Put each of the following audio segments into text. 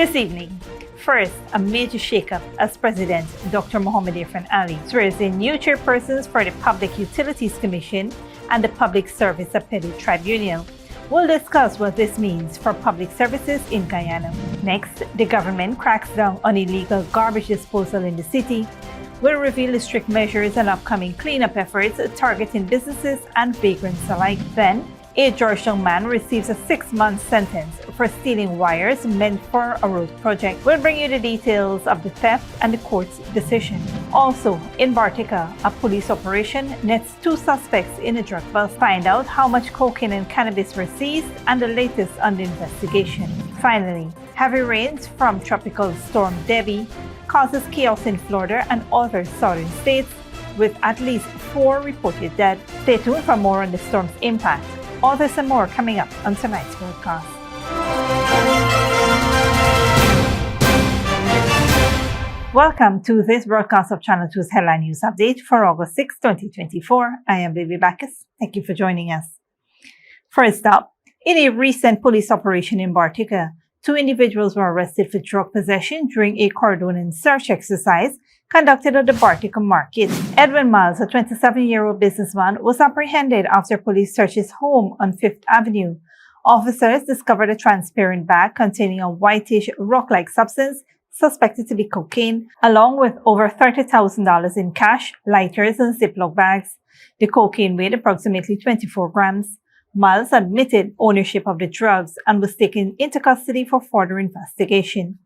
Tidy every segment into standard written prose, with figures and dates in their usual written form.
This evening, first, a major shakeup as President Dr. Mohamed Irfan Ali swears in new chairpersons for the Public Utilities Commission and the Public Service Appellate Tribunal. We'll discuss what this means for public services in Guyana. Next, the government cracks down on illegal garbage disposal in the city. We'll reveal the strict measures and upcoming cleanup efforts targeting businesses and vagrants alike. Then, a Georgetown man receives a 6-month sentence for stealing wires meant for a road project. We'll bring you the details of the theft and the court's decision. Also, in Bartica, a police operation nets 2 suspects in a drug bust. Find out how much cocaine and cannabis were seized and the latest on the investigation. Finally, heavy rains from Tropical Storm Debbie causes chaos in Florida and other southern states, with at least 4 reported dead. Stay tuned for more on the storm's impact. All this and more coming up on tonight's broadcast. Welcome to this broadcast of Channel 2's Headline News Update for August 6, 2024. I am Baby Bacchus. Thank you for joining us. First up, in a recent police operation in Bartica, 2 individuals were arrested for drug possession during a cordon and search exercise conducted at the Bartica Market. Edwin Miles, a 27-year-old businessman, was apprehended after police searched his home on 5th Avenue. Officers discovered a transparent bag containing a whitish rock-like substance suspected to be cocaine, along with over $30,000 in cash, lighters, and Ziploc bags. The cocaine weighed approximately 24 grams. Miles admitted ownership of the drugs and was taken into custody for further investigation.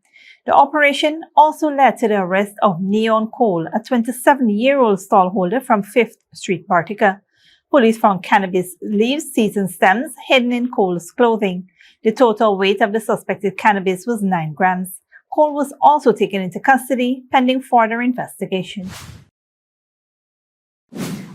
The operation also led to the arrest of Neon Cole, a 27-year-old stallholder from 5th Street, Bartica. Police found cannabis leaves, seeds, and stems hidden in Cole's clothing. The total weight of the suspected cannabis was 9 grams. Cole was also taken into custody, pending further investigation.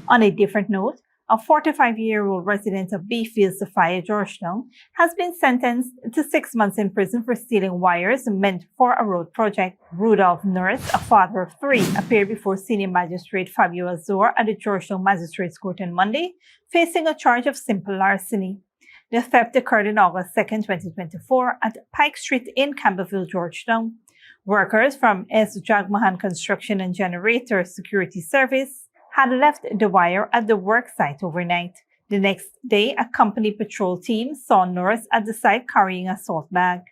On a different note, a 45-year-old resident of Beefield, Sophia, Georgetown, has been sentenced to 6 months in prison for stealing wires meant for a road project. Rudolph Nurse, a father of 3, appeared before Senior Magistrate Fabio Azor at the Georgetown Magistrates Court on Monday, facing a charge of simple larceny. The theft occurred on August 2, 2024, at Pike Street in Campbellville, Georgetown. Workers from S. Jagmohan Construction and Generator Security Service had left the wire at the work site overnight. The next day, a company patrol team saw Norris at the site carrying a salt bag.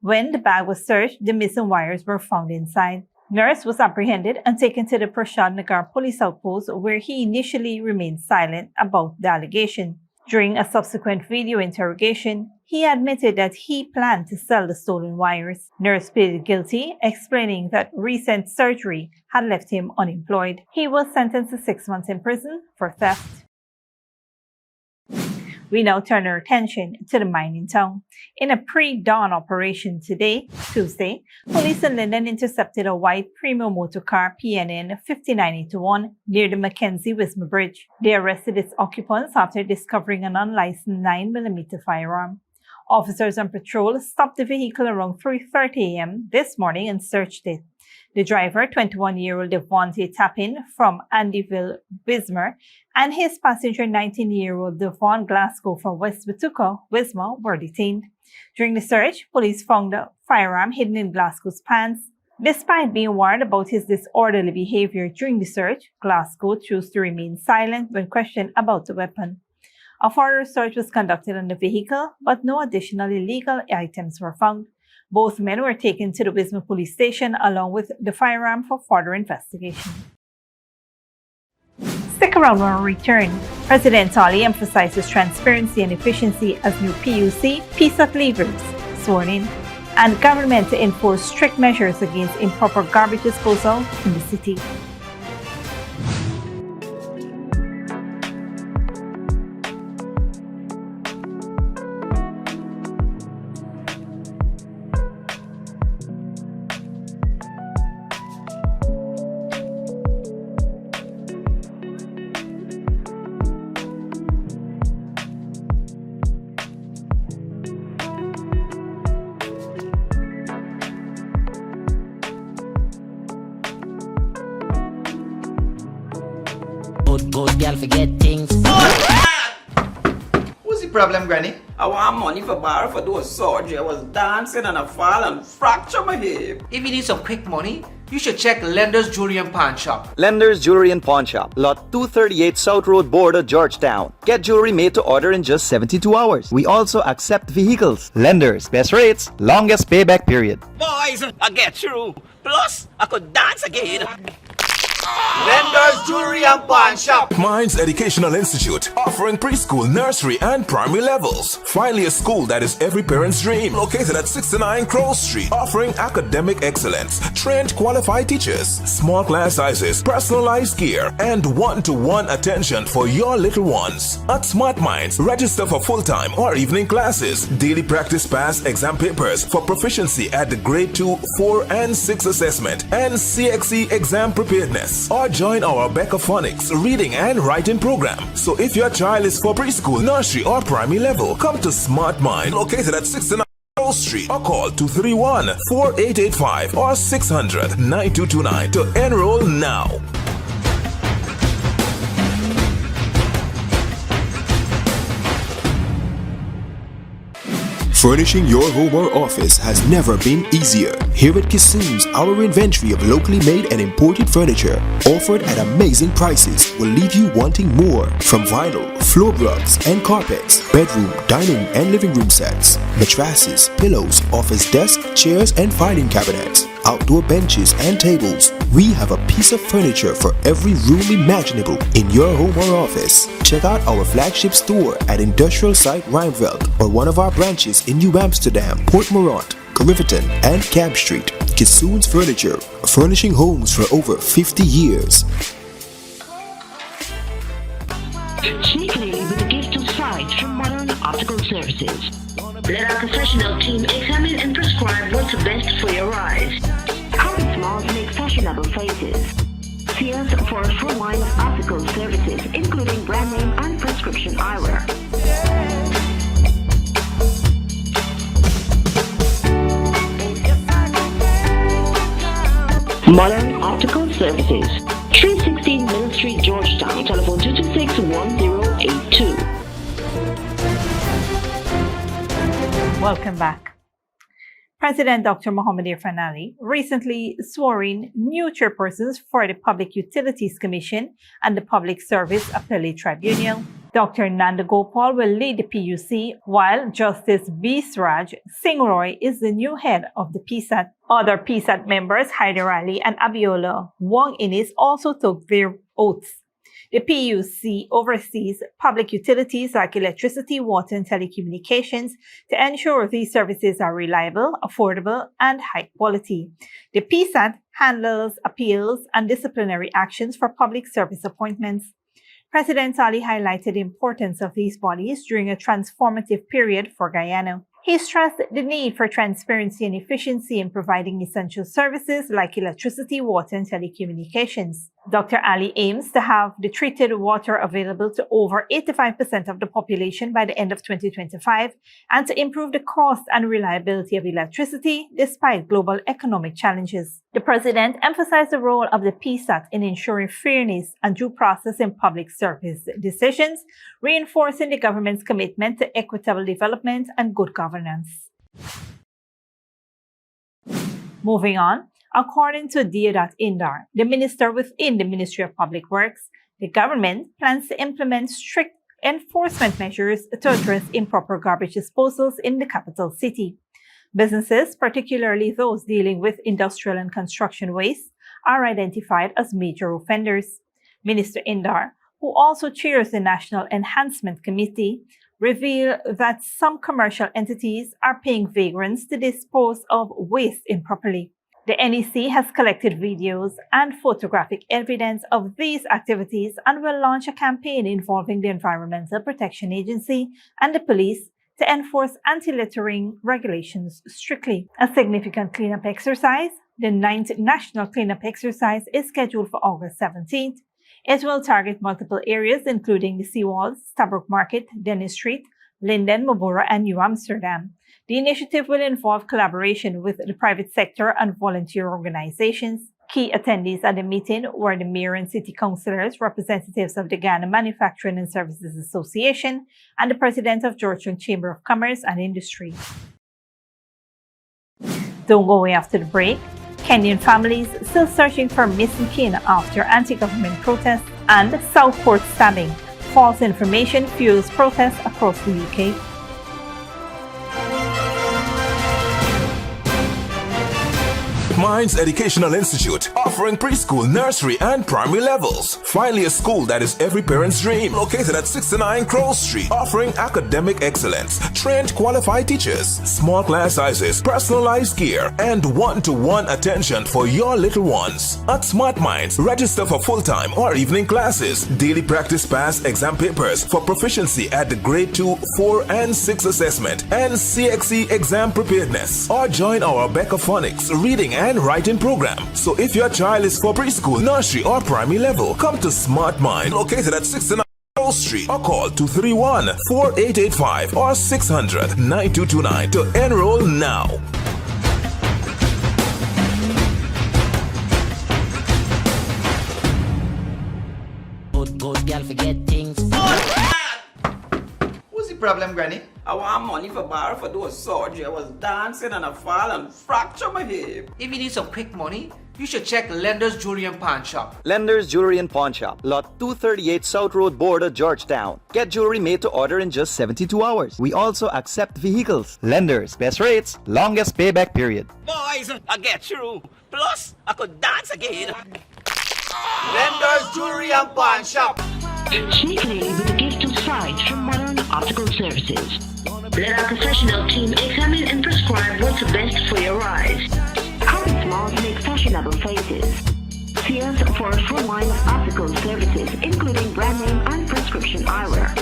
When the bag was searched, the missing wires were found inside. Norris was apprehended and taken to the Prashad Nagar police outpost, where he initially remained silent about the allegation. During a subsequent video interrogation, he admitted that he planned to sell the stolen wires. Nurse pleaded guilty, explaining that recent surgery had left him unemployed. He was sentenced to 6 months in prison for theft. We now turn our attention to the mining town. In a pre-dawn operation today, Tuesday, police in Linden intercepted a white premium motor car PNN 5981 near the Mackenzie-Wisma Bridge. They arrested its occupants after discovering an unlicensed 9mm firearm. Officers on patrol stopped the vehicle around 3:30 a.m. this morning and searched it. The driver, 21-year-old Devontae Tapin from Andyville, Wismer, and his passenger, 19-year-old Devon Glasgow from West Watuka, Wismer, were detained. During the search, police found a firearm hidden in Glasgow's pants. Despite being warned about his disorderly behavior during the search, Glasgow chose to remain silent when questioned about the weapon. A further search was conducted on the vehicle, but no additional illegal items were found. Both men were taken to the Wisma police station along with the firearm for further investigation. Stick around when we return. President Ali emphasizes transparency and efficiency as new PUC PSAT leaders sworn in, and government to enforce strict measures against improper garbage disposal in the city. Good girl forget things. What's the problem, Granny? I want money for borrow for those surgery. I was dancing and I fall and fracture my hip. If you need some quick money, you should check Lender's Jewelry and Pawn Shop. Lender's Jewelry and Pawn Shop, Lot 238 South Road, Border, Georgetown. Get jewelry made to order in just 72 hours. We also accept vehicles. Lender's, best rates, longest payback period. Boys, I get through. Plus, I could dance again. Lender's Jewelry and Pawn Shop. Minds Educational Institute, offering preschool, nursery, and primary levels. Finally, a school that is every parent's dream. Located at 69 Crow Street, offering academic excellence, trained qualified teachers, small class sizes, personalized gear, and one-to-one attention for your little ones. At Smart Minds, register for full-time or evening classes, daily practice pass exam papers for proficiency at the grade 2, 4, and 6 assessment, and CXE exam preparedness. Or join our Becca Phonics reading and writing program. So if your child is for preschool, nursery, or primary level, come to Smart Mind, located at 69 Street, or call 231-4885 or 600-9229 to enroll now. Furnishing your home or office has never been easier. Here at Kissoon's, our inventory of locally made and imported furniture, offered at amazing prices, will leave you wanting more. From vinyl, floor rugs and carpets, bedroom, dining and living room sets, mattresses, pillows, office desk, chairs and filing cabinets, outdoor benches and tables. We have a piece of furniture for every room imaginable in your home or office. Check out our flagship store at Industrial Site Rijnveld or one of our branches in New Amsterdam, Port Morant, Riverton and Camp Street. Kissoon's Furniture, furnishing homes for over 50 years. Sneakily with a gift of sight from Modern Optical Services. Let our professional team examine and prescribe what's best for your eyes. Our smiles make fashionable faces. See us for a full line of optical services, including brand name and prescription eyewear. Modern Optical Services, 316 Mill Street, Georgetown. Telephone 226-1082. Welcome back. President Dr. Mohamed Irfan Ali recently swore in new chairpersons for the Public Utilities Commission and the Public Service Appellate Tribunal. Dr. Nanda Gopal will lead the PUC, while Justice B. Sraj Singh Roy is the new head of the PSAT. Other PSAT members, Haider Ali and Abiola Wong Inis, also took their oaths. The PUC oversees public utilities like electricity, water, and telecommunications to ensure these services are reliable, affordable, and high quality. The PSAT handles appeals and disciplinary actions for public service appointments. President Ali highlighted the importance of these bodies during a transformative period for Guyana. He stressed the need for transparency and efficiency in providing essential services like electricity, water, and telecommunications. Dr. Ali aims to have the treated water available to over 85% of the population by the end of 2025 and to improve the cost and reliability of electricity despite global economic challenges. The president emphasized the role of the PSAT in ensuring fairness and due process in public service decisions, reinforcing the government's commitment to equitable development and good governance. Moving on, according to Deodat Indar, the minister within the Ministry of Public Works, the government plans to implement strict enforcement measures to address improper garbage disposals in the capital city. Businesses, particularly those dealing with industrial and construction waste, are identified as major offenders. Minister Indar, who also chairs the National Enhancement Committee, revealed that some commercial entities are paying vagrants to dispose of waste improperly. The NEC has collected videos and photographic evidence of these activities and will launch a campaign involving the Environmental Protection Agency and the police to enforce anti-littering regulations strictly. A significant cleanup exercise, the 9th National Cleanup Exercise, is scheduled for August 17th. It will target multiple areas including the Seawalls, Stabroek Market, Dennis Street, Linden, Mabora, and New Amsterdam. The initiative will involve collaboration with the private sector and volunteer organizations. Key attendees at the meeting were the mayor and city councillors, representatives of the Ghana Manufacturing and Services Association, and the president of Georgetown Chamber of Commerce and Industry. Don't go away after the break. Kenyan families still searching for missing kin after anti-government protests, and Southport stabbing. False information fuels protests across the UK. Minds Educational Institute, offering preschool, nursery, and primary levels. Finally, a school that is every parent's dream. Located at 69 Crow Street, offering academic excellence, trained qualified teachers, small class sizes, personalized gear, and one-to-one attention for your little ones. At Smart Minds, register for full-time or evening classes, daily practice pass exam papers for proficiency at the grade 2, 4, and 6 assessment, and CXE exam preparedness. Or join our Becaphonics reading and writing program. So if your child is for preschool, nursery, or primary level, come to Smart Mind, located at 69 Street, or call 231-4885 or 600-9229 to enroll now. Good girl forget things. What's the problem, Granny? I want money for borrow for those surgery. I was dancing and I fall and fracture my hip. If you need some quick money, you should check Lender's Jewelry and Pawn Shop. Lender's Jewelry and Pawn Shop, lot 238 South Road Border, Georgetown. Get jewelry made to order in just 72 hours. We also accept vehicles. Lenders, best rates, longest payback period. Boys, I get through. Plus, I could dance again. Lender's Jewelry and Pawn Shop. Sneakily with a gift of sight from Modern Optical Services. Let our professional team examine and prescribe what's best for your eyes. How smiles make fashionable faces. See us for a full line of optical services, including brand name and prescription eyewear.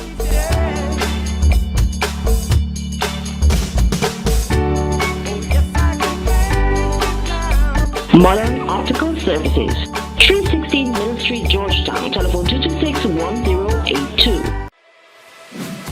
Modern Optical Services, 316 Middle Street, Georgetown. Telephone 226-1082.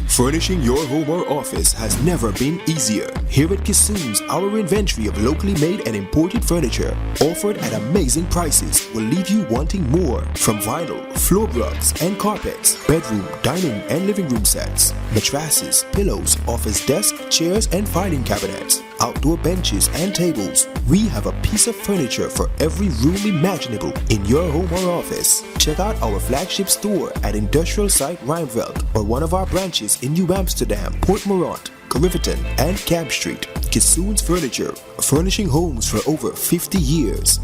Furnishing your home or office has never been easier. Here at Kissoon's, our inventory of locally made and imported furniture, offered at amazing prices, will leave you wanting more. From vinyl, floor rugs and carpets, bedroom, dining and living room sets, mattresses, pillows, office desk, chairs and filing cabinets, outdoor benches and tables. We have a piece of furniture for every room imaginable in your home or office. Check out our flagship store at Industrial Site Rijnveld or one of our branches in New Amsterdam, Port Morant, Riverton, and Camp Street. Kissoon's Furniture, furnishing homes for over 50 years.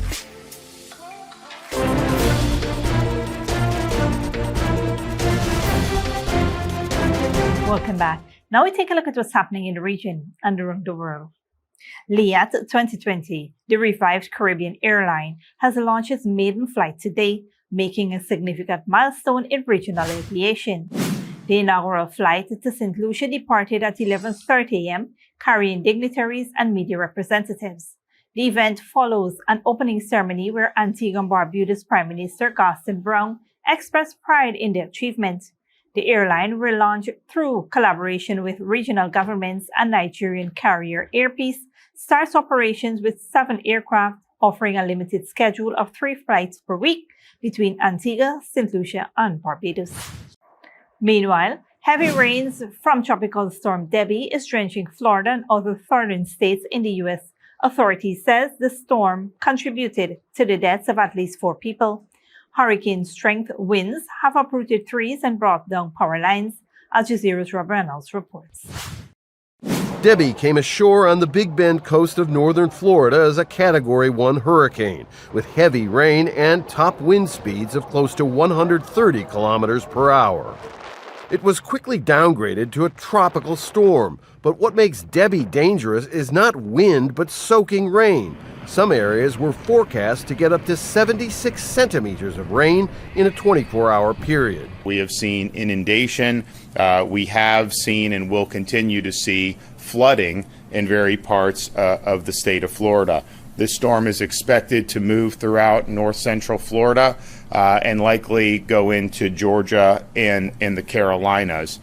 Welcome back. Now we take a look at what's happening in the region and around the world. Liat 2020, the revived Caribbean airline, has launched its maiden flight today, making a significant milestone in regional aviation. The inaugural flight to St. Lucia departed at 11:30 a.m., carrying dignitaries and media representatives. The event follows an opening ceremony where Antigua and Barbuda's Prime Minister Gaston Brown expressed pride in the achievement. The airline, relaunched through collaboration with regional governments and Nigerian carrier Airpeace, starts operations with 7 aircraft, offering a limited schedule of 3 flights per week between Antigua, St. Lucia, and Barbados. Meanwhile, heavy rains from Tropical Storm Debbie is drenching Florida and other southern states in the U.S. Authorities says the storm contributed to the deaths of at least 4 people. Hurricane-strength winds have uprooted trees and brought down power lines, Al Jazeera's Rob Reynolds reports. Debbie came ashore on the Big Bend coast of northern Florida as a Category 1 hurricane, with heavy rain and top wind speeds of close to 130 kilometers per hour. It was quickly downgraded to a tropical storm, but what makes Debbie dangerous is not wind but soaking rain. Some areas were forecast to get up to 76 centimeters of rain in a 24-hour period. We have seen inundation. We have seen and will continue to see flooding in various parts of the state of Florida. This storm is expected to move throughout north central Florida and likely go into Georgia and the Carolinas.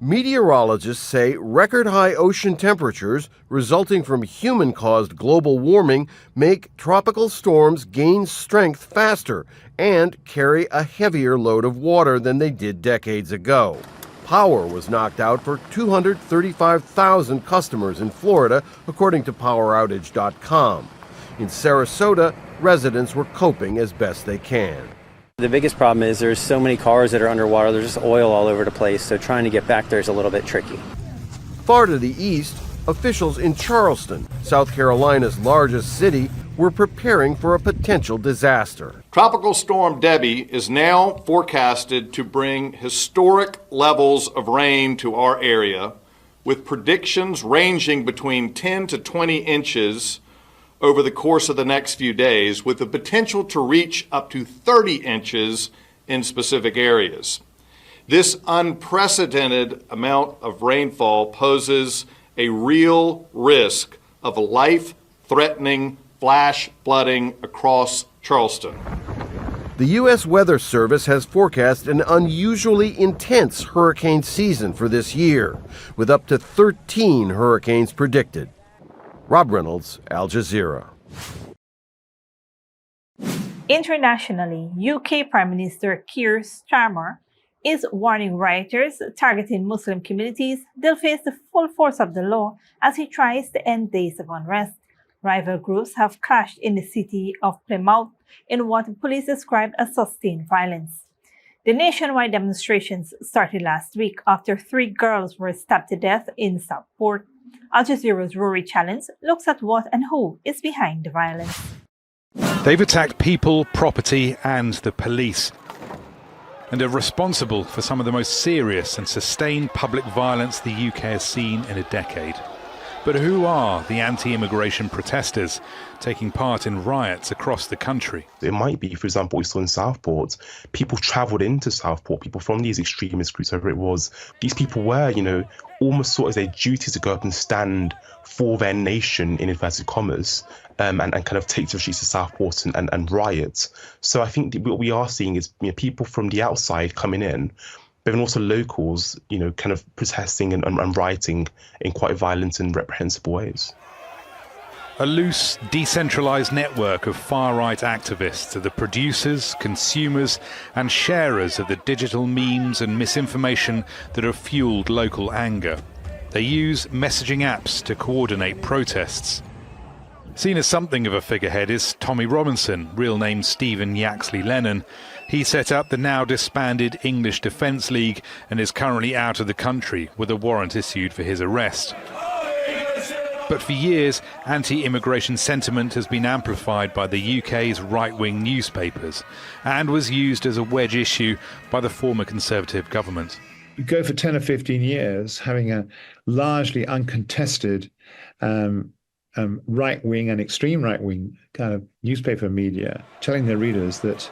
Meteorologists say record-high ocean temperatures resulting from human-caused global warming make tropical storms gain strength faster and carry a heavier load of water than they did decades ago. Power was knocked out for 235,000 customers in Florida, according to PowerOutage.com. In Sarasota, residents were coping as best they can. The biggest problem is there's so many cars that are underwater, there's just oil all over the place, so trying to get back there is a little bit tricky. Far to the east, officials in Charleston, South Carolina's largest city, were preparing for a potential disaster. Tropical Storm Debbie is now forecasted to bring historic levels of rain to our area, with predictions ranging between 10 to 20 inches over the course of the next few days, with the potential to reach up to 30 inches in specific areas. This unprecedented amount of rainfall poses a real risk of life-threatening flash flooding across Charleston. The U.S. Weather Service has forecast an unusually intense hurricane season for this year, with up to 13 hurricanes predicted. Rob Reynolds, Al Jazeera. Internationally, UK Prime Minister Keir Starmer is warning rioters targeting Muslim communities they'll face the full force of the law as he tries to end days of unrest. Rival groups have clashed in the city of Plymouth in what police described as sustained violence. The nationwide demonstrations started last week after 3 girls were stabbed to death in Southport. Al Jazeera's Rory Challenge looks at what and who is behind the violence. They've attacked people, property and the police, and are responsible for some of the most serious and sustained public violence the UK has seen in a decade. But who are the anti-immigration protesters taking part in riots across the country? It might be, for example, what we saw in Southport. People travelled into Southport, people from these extremist groups, whoever it was. These people were, almost sort of their duty to go up and stand for their nation, in inverted commas, and kind of take to the streets of Southport and riot. So I think what we are seeing is people from the outside coming in, but then also locals, kind of protesting and rioting in quite violent and reprehensible ways. A loose, decentralised network of far-right activists are the producers, consumers and sharers of the digital memes and misinformation that have fuelled local anger. They use messaging apps to coordinate protests. Seen as something of a figurehead is Tommy Robinson, real name Stephen Yaxley Lennon. He set up the now disbanded English Defence League and is currently out of the country with a warrant issued for his arrest. But for years, anti-immigration sentiment has been amplified by the UK's right-wing newspapers and was used as a wedge issue by the former Conservative government. You go for 10 or 15 years having a largely uncontested right-wing and extreme right-wing kind of newspaper media telling their readers that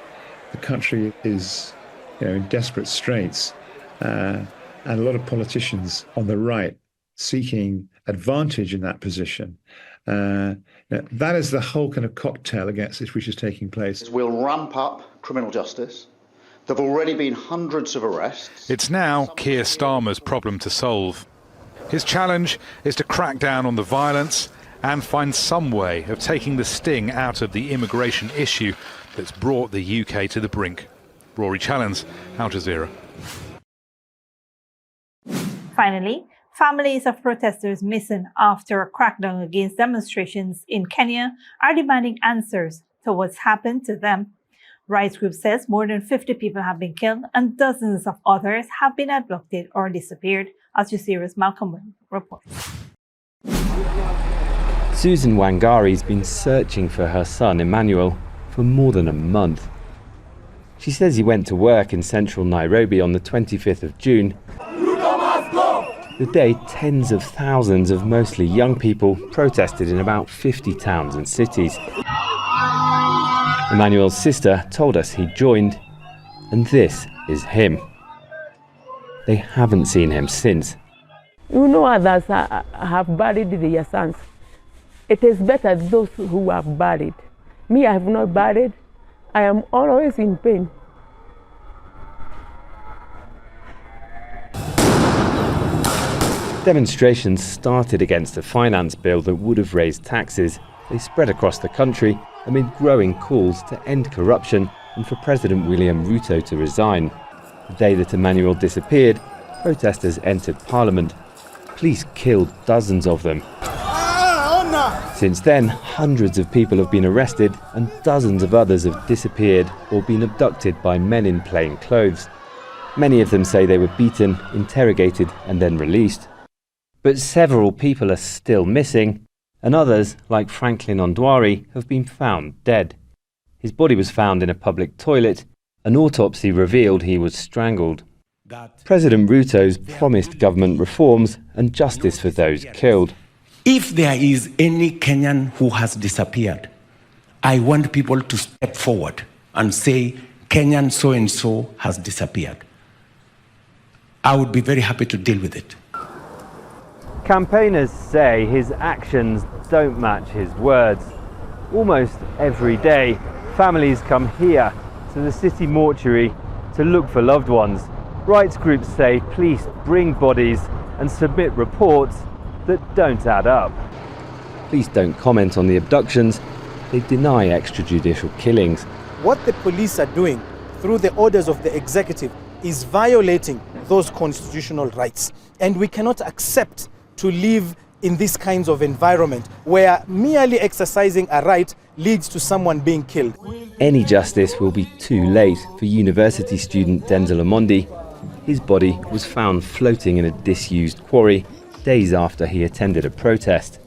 the country is in desperate straits, and a lot of politicians on the right seeking advantage in that position. That is the whole kind of cocktail against this which is taking place. We'll ramp up criminal justice. There have already been hundreds of arrests. It's now Keir Starmer's problem to solve. His challenge is to crack down on the violence and find some way of taking the sting out of the immigration issue that's brought the UK to the brink. Rory Challens, Al Jazeera. Finally, families of protesters missing after a crackdown against demonstrations in Kenya are demanding answers to what's happened to them. Rights Group says more than 50 people have been killed and dozens of others have been abducted or disappeared. Al Jazeera's Malcolm Wynn reports. Susan Wangari's been searching for her son Emmanuel for more than a month. She says he went to work in central Nairobi on the 25th of June, the day tens of thousands of mostly young people protested in about 50 towns and cities. Emmanuel's sister told us he joined, and this is him. They haven't seen him since. Others have buried their sons. It is better those who have buried. Me, I have not buried. I am always in pain. Demonstrations started against a finance bill that would have raised taxes. They spread across the country amid growing calls to end corruption and for President William Ruto to resign. The day that Emmanuel disappeared, protesters entered Parliament. Police killed dozens of them. Since then, hundreds of people have been arrested and dozens of others have disappeared or been abducted by men in plain clothes. Many of them say they were beaten, interrogated and then released. But several people are still missing, and others, like Franklin Ondwari, have been found dead. His body was found in a public toilet. An autopsy revealed he was strangled. President Ruto's promised government reforms and justice for those killed. If there is any Kenyan who has disappeared, I want people to step forward and say, Kenyan so-and-so has disappeared. I would be very happy to deal with it. Campaigners say his actions don't match his words. Almost every day, families come here to the city mortuary to look for loved ones. Rights groups say police bring bodies and submit reports that don't add up. Police don't comment on the abductions. They deny extrajudicial killings. What the police are doing through the orders of the executive is violating those constitutional rights. And we cannot accept to live in these kinds of environment where merely exercising a right leads to someone being killed. Any justice will be too late for university student Denzel Omondi. His body was found floating in a disused quarry days after he attended a protest.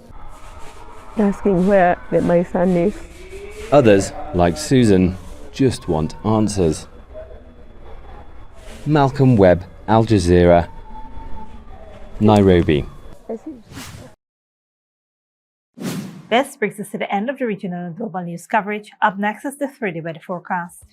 Asking where my son is. Others, like Susan, just want answers. Malcolm Webb, Al Jazeera, Nairobi. This brings us to the end of the regional and global news coverage. Up next is the 3-day weather forecast.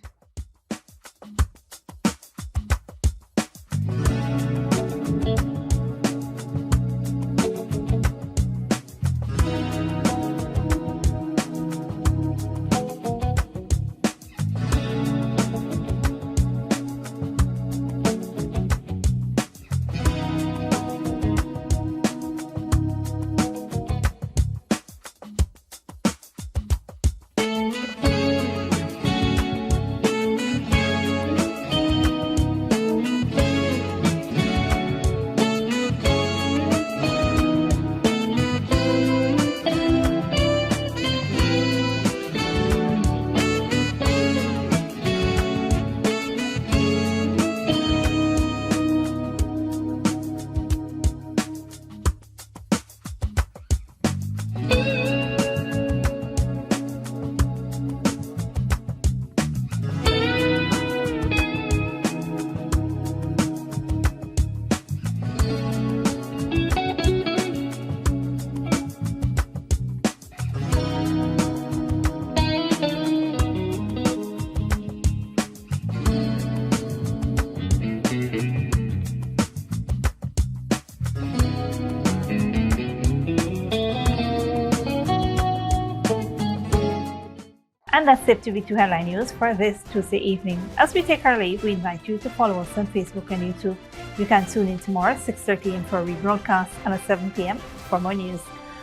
And that's it to be2 Headline News for this Tuesday evening. As we take our leave, we invite you to follow us on Facebook and YouTube. You can tune in tomorrow at 6:30 a.m. for a rebroadcast and at 7 p.m. for more news.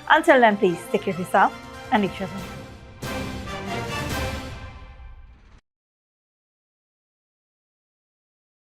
Until then, please take care of yourself and each other.